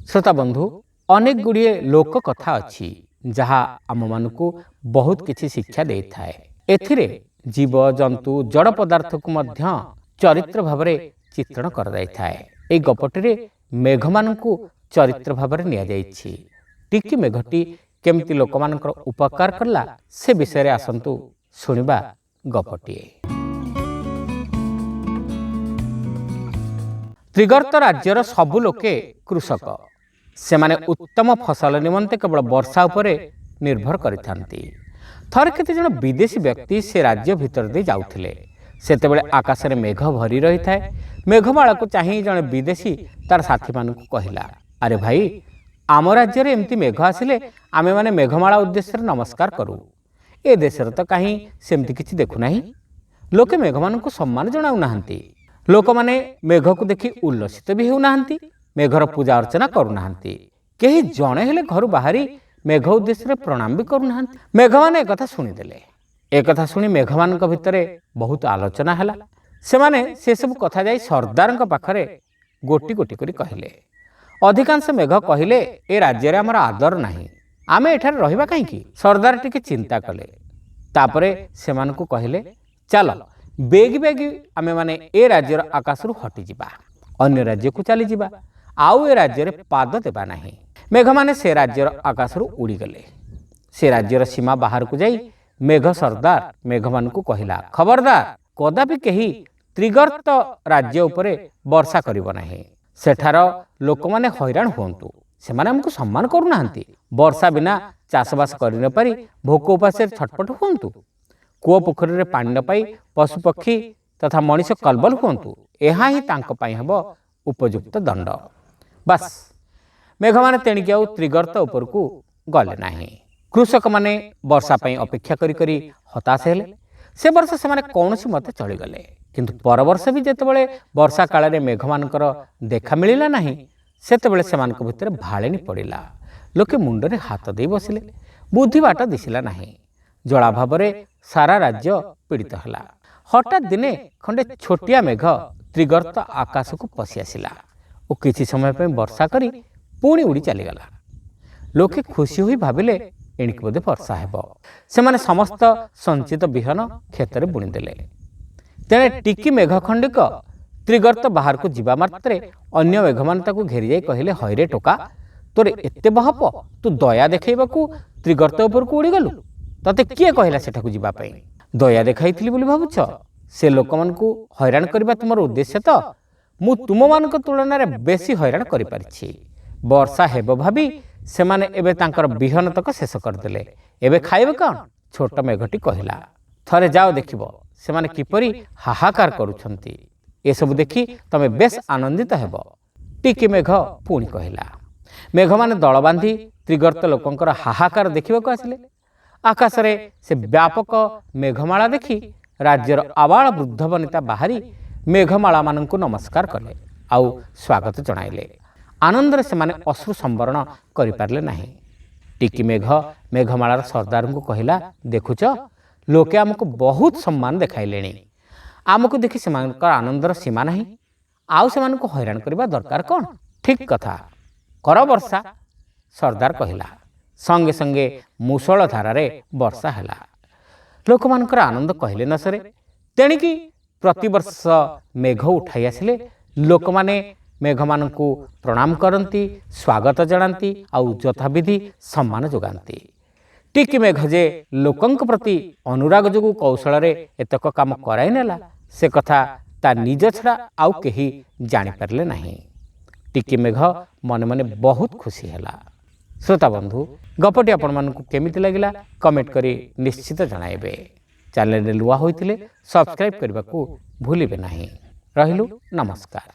श्रोता बंधु अनेक गुड़िए लोक कथा अच्छी जहाँ आम मानक बहुत किसी शिक्षा दे थाए। एथिरे जीव जंतु जड़ पदार्थ को मध्य चरित्र भाव चित्रण कर ए गपटे मेघ मानू चरित्र भाव टिकी मेघटी केमती लोक मानकर उपकार कला से विषय आसतु शुणा गपटे। त्रिगर्त राज्यर सबु लोके कृषक से माने उत्तम फसल निमंते केवल वर्षा उपरे निर्भर करिथांती। थरे केते जण विदेशी व्यक्ति से राज्य भितर दे जाउथिले सेतेबेले आकाश रे मेघ भरी रही थाए। मेघमाला को चाहि जण विदेशी तार साथी मानकु कहिला, अरे भाई आम राज्य रे एमती मेघ आसिले आमे माने मेघमाला उद्देश्य नमस्कार करू। ए देशर तो कहीं सेमती किछि देखु नाही। लोके मेघ मानकु सम्मान जणाउ नाहंती। लोक माने मेघ को देखि उल्लसित भी होना, मेघर पूजा अर्चना करूना, कहीं जड़े हेले घर बाहरी मेघ उद्देश्य प्रणाम भी करूना। मेघ माने एक शुणिदेले। एक शुणी मेघ मान भितर बहुत आलोचना है। से सब कथा जाई सरदार पाखरे गोटी गोटी करी कहले। अधिकांश मेघ कहले ए राज्य रे हमर आदर नाही, आमे एठार रहिबा काहेकि। सरदार टिके चिंता कले, तापरे सेमानकु कहले चल बेगी बेगी आमे माने ए राज्यर आकाशरू हटि जिबा, अन्य राज्य को चली जिबा, आउ ए राज्य रे पाद देबा नाही। मेघ माने से राज्यर आकाशरू उड़ी गले। से राज्यर सीमा बाहर को जाई मेघ सरदार मेघ मानकु कहिला, खबरदार कदापि केही त्रिगर्त राज्य उपरे वर्षा करिबो नाही। सेठार लोक माने हैरान होंतु, से माने हमकु सम्मान करू नाहंती। वर्षा बिना चाषबास करि न पारी भोक उपासे छटपट होंतु। कूओ पोखरी रे पानी न पाई पशु पक्षी तथा मनीष कलबल हुंतु। यहाँ ही तांको पाई हबो उपयुक्त दंड। बस मेघ माने तेणिक आउ त्रिगर्त उपरकू गले नाही। कृषक माने वर्षा पाई अपेक्षा करी करी हताश हेले। से वर्ष से माने कौनसी मते चली गले, किंतु पर वर्ष भी जेतेबेले वर्षा काल रे मेघ मानकर देखा मिलिला नाही, सेतेबेले सेमानक भितर भाळेनी पड़िला। लोके मुंडरे हाथ देई बसिले। बुद्धि बाट दिसिला नाही। जलाभावे सारा राज्य पीड़ित है। हठात दिने खंडे छोटिया मेघ त्रिगर्त आकाश को पशि आसिला और किछि समय पे वर्षा करी पुणी उड़ी चलीगला। लोके खुशी हुई भाविले एणिक बोधे वर्षा हेबो। से माने समस्त संचित बिहन खेत रे बुणीदेले। तेणे टिकी मेघ खंडिक त्रिगर्त बाहर को जीवा मात्रे अन्य मेघ मान ताकू घेरी जाई कहले, हईरे टोका तोरे एते बहप, तू दया देखैबाकू त्रिगर्त ऊपर को उड़ी गलु। तते किए कहला सेठाकू जीवा पई? दया देखाइथिली बोली भाबुछ? से लोक मानकू हैरान करबा तुमर उद्देश्य तो मु तुम मानक तुलना रे बेसी हैरान करि पारिछि। वर्षा हेबो भाबी से माने एबे तांकर बिहन तक शेष करदेले। एबे खाइबे कोन? छोट मेघटी कहला। थरे जाओ देखिबो से माने किपरि हाहाकार करूछंती। ए सब देखि तमे बेस आनंदित हेबो। टिकी मेघ पुणी कहला। मेघ माने दळ बांधी त्रिगर्त लोकंकर हाहाकार देखिबाकू आसिले। आकाश रे से व्यापक मेघमाला देखि राज्यर आबाल वृद्ध वनिता बाहरी मेघमाला मानंकु नमस्कार कले आउ स्वागत जणाइले। आनंद से माने अश्रु संवरण करि पारले नाही। टिकी मेघ मेघमालार सरदार को कहला, देखुच लोके हमको बहुत सम्मान देखाइलेनी। आमको देखि सेमानकर आनंदर सीमा नाही। आउ सेमानको हैरान करबा दरकार कोन? ठीक कथा कर वर्षा, सरदार कहला। संगे संगे मुसळ धारारे वर्षा हैला। लोक मानकर आनंद कहले न सरे। तेणिकी प्रतिवर्ष मेघ उठाई आसिले लोक माने मेघ मानकू प्रणाम करती, स्वागत जणांती आउ यथाविधि सम्मान जोगांती। टिकी मेघ जे लोकंक प्रति अनुराग जोगु कौशल रे एतक काम कराई नेला से कथा ता निज छड़ा आउ केही जानि पारले नाही। टिकी मेघ मने मने बहुत खुशी हैला। श्रोता बंधु गपटी आपण मानकू केमिति लागिला कमेंट करी निश्चित जणाइबे। चैनल रे लुआ होइतिले सब्सक्राइब करबाकू भूलिबे नाही। रहिलु नमस्कार।